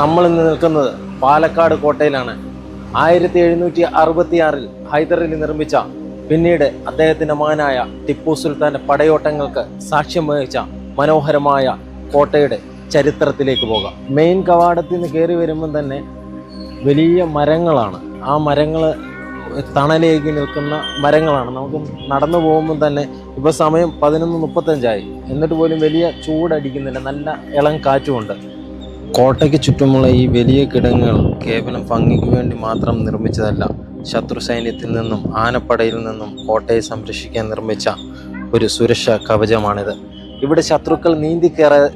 നമ്മൾ ഇന്ന് നിൽക്കുന്നത് പാലക്കാട് കോട്ടയിലാണ്. 1766 ഹൈദർ അലി നിർമ്മിച്ച, പിന്നീട് അദ്ദേഹത്തിന്റെ മകനായ ടിപ്പു സുൽത്താന്റെ പടയോട്ടങ്ങൾക്ക് സാക്ഷ്യം വഹിച്ച മനോഹരമായ കോട്ടയുടെ ചരിത്രത്തിലേക്ക് പോകാം. മെയിൻ കവാടത്തിൽ നിന്ന് കയറി വരുമ്പം തന്നെ വലിയ മരങ്ങളാണ്. ആ മരങ്ങൾ തണലേക്ക് നിൽക്കുന്ന മരങ്ങളാണ്. നമുക്ക് നടന്നു പോകുമ്പോൾ തന്നെ ഇപ്പോൾ സമയം 11:35 എന്നിട്ട് പോലും വലിയ ചൂടടിക്കുന്നില്ല, നല്ല ഇളം കാറ്റുമുണ്ട്. കോട്ടയ്ക്ക് ചുറ്റുമുള്ള ഈ വലിയ കിടങ്ങുകൾ കേവലം ഭംഗിക്ക് വേണ്ടി മാത്രം നിർമ്മിച്ചതല്ല. ശത്രു സൈന്യത്തിൽ നിന്നും ആനപ്പടയിൽ നിന്നും കോട്ടയെ സംരക്ഷിക്കാൻ നിർമ്മിച്ച ഒരു സുരക്ഷാ കവചമാണിത്. ഇവിടെ ശത്രുക്കൾ നീന്തി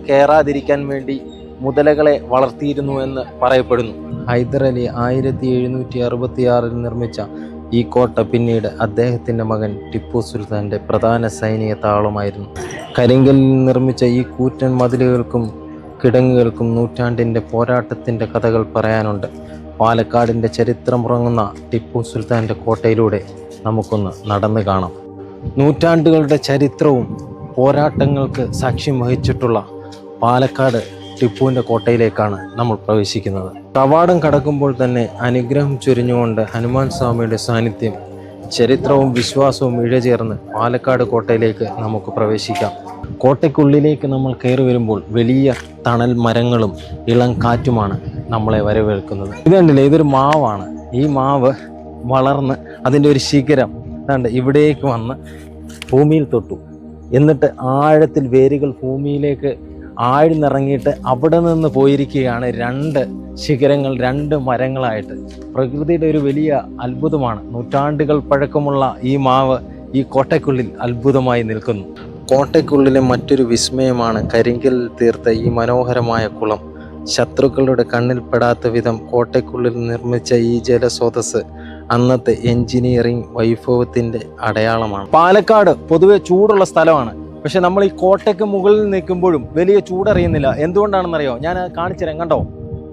കയറാതിരിക്കാൻ വേണ്ടി മുതലകളെ വളർത്തിയിരുന്നു എന്ന് പറയപ്പെടുന്നു. ഹൈദർ അലി 1766 നിർമ്മിച്ച ഈ കോട്ട പിന്നീട് അദ്ദേഹത്തിൻ്റെ മകൻ ടിപ്പു സുൽത്താൻ്റെ പ്രധാന സൈനിക താവളമായിരുന്നു. കരിങ്കല്ലിൽ നിർമ്മിച്ച ഈ കൂറ്റൻ മതിലുകൾക്കും കിടങ്ങുകൾക്കും നൂറ്റാണ്ടിൻ്റെ പോരാട്ടത്തിൻ്റെ കഥകൾ പറയാനുണ്ട്. പാലക്കാടിൻ്റെ ചരിത്രമുറങ്ങുന്ന ടിപ്പു സുൽത്താൻ്റെ കോട്ടയിലൂടെ നമുക്കൊന്ന് നടന്നു കാണാം. നൂറ്റാണ്ടുകളുടെ ചരിത്രവും പോരാട്ടങ്ങൾക്ക് സാക്ഷ്യം വഹിച്ചിട്ടുള്ള പാലക്കാട് ടിപ്പുവിൻ്റെ കോട്ടയിലേക്കാണ് നമ്മൾ പ്രവേശിക്കുന്നത്. കവാടം കടക്കുമ്പോൾ തന്നെ അനുഗ്രഹം ചൊരിഞ്ഞുകൊണ്ട് ഹനുമാൻ സ്വാമിയുടെ സാന്നിധ്യം, ചരിത്രവും വിശ്വാസവും ഇഴചേർന്ന് പാലക്കാട് കോട്ടയിലേക്ക് നമുക്ക് പ്രവേശിക്കാം. കോട്ടയ്ക്കുള്ളിലേക്ക് നമ്മൾ കയറി വരുമ്പോൾ വലിയ തണൽ മരങ്ങളും ഇളം കാറ്റുമാണ് നമ്മളെ വരവേൽക്കുന്നത്. ഇത് കണ്ടില്ലേ, ഇതൊരു മാവാണ്. ഈ മാവ് വളർന്ന് അതിൻ്റെ ഒരു ശിഖരം ഇവിടേക്ക് വന്ന് ഭൂമിയിൽ തൊട്ടു. എന്നിട്ട് ആഴത്തിൽ വേരുകൾ ഭൂമിയിലേക്ക് ആഴ്ന്നിറങ്ങിയിട്ട് അവിടെ നിന്ന് പോയിരിക്കുകയാണ്. 2 ശിഖരങ്ങൾ, 2 മരങ്ങളായിട്ട്. പ്രകൃതിയുടെ ഒരു വലിയ അത്ഭുതമാണ്. നൂറ്റാണ്ടുകൾ പഴക്കമുള്ള ഈ മാവ് ഈ കോട്ടയ്ക്കുള്ളിൽ അത്ഭുതമായി നിൽക്കുന്നു. കോട്ടയ്ക്കുള്ളിലെ മറ്റൊരു വിസ്മയമാണ് കരിങ്കല്ലിൽ തീർത്ത ഈ മനോഹരമായ കുളം. ശത്രുക്കളുടെ കണ്ണിൽപ്പെടാത്ത വിധം കോട്ടയ്ക്കുള്ളിൽ നിർമ്മിച്ച ഈ ജലസ്രോതസ് അന്നത്തെ എഞ്ചിനീയറിംഗ് വൈഭവത്തിൻ്റെ അടയാളമാണ്. പാലക്കാട് പൊതുവെ ചൂടുള്ള സ്ഥലമാണ്. പക്ഷെ നമ്മൾ ഈ കോട്ടയ്ക്ക് മുകളിൽ നിൽക്കുമ്പോഴും വലിയ ചൂടറിയുന്നില്ല. എന്തുകൊണ്ടാണെന്നറിയോ? ഞാൻ കാണിച്ചുതരാം. കണ്ടോ,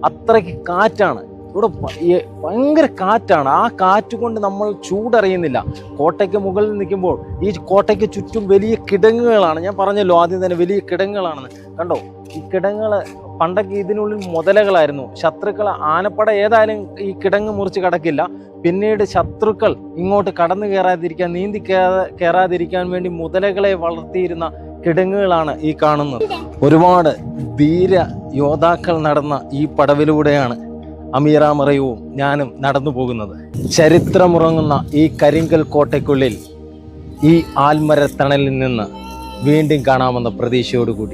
അത്രയ്ക്ക് കാറ്റാണ് ഇവിടെ. ഭയങ്കര കാറ്റാണ്. ആ കാറ്റ് കൊണ്ട് നമ്മൾ ചൂടറിയുന്നില്ല. കോട്ടയ്ക്ക് മുകളിൽ നിൽക്കുമ്പോൾ ഈ കോട്ടയ്ക്ക് ചുറ്റും വലിയ കിടങ്ങുകളാണ്. ഞാൻ പറഞ്ഞല്ലോ ആദ്യം തന്നെ വലിയ കിടങ്ങുകളാണെന്ന്. കണ്ടോ, ഈ കിടങ്ങുകൾ പണ്ടൊക്കെ ഇതിനുള്ളിൽ മുതലകളായിരുന്നു. ശത്രുക്കൾ, ആനപ്പട ഏതായാലും ഈ കിടങ്ങ് മുറിച്ച് കടക്കില്ല. പിന്നീട് ശത്രുക്കൾ ഇങ്ങോട്ട് കടന്നു കയറാതിരിക്കാൻ, നീന്തി കയറാതിരിക്കാൻ വേണ്ടി മുതലകളെ വളർത്തിയിരുന്ന കിടങ്ങുകളാണ് ഈ കാണുന്നത്. ഒരുപാട് ധീര യോദ്ധാക്കൾ നടന്ന ഈ പടവിലൂടെയാണ് അമീറ മറയൂവും ഞാനും നടന്നു പോകുന്നത്. ചരിത്രമുറങ്ങുന്ന ഈ കരിങ്കൽ കോട്ടയ്ക്കുള്ളിൽ ഈ ആൽമരത്തണലിൽ നിന്ന് വീണ്ടും കാണാമെന്ന പ്രതീക്ഷയോടുകൂടി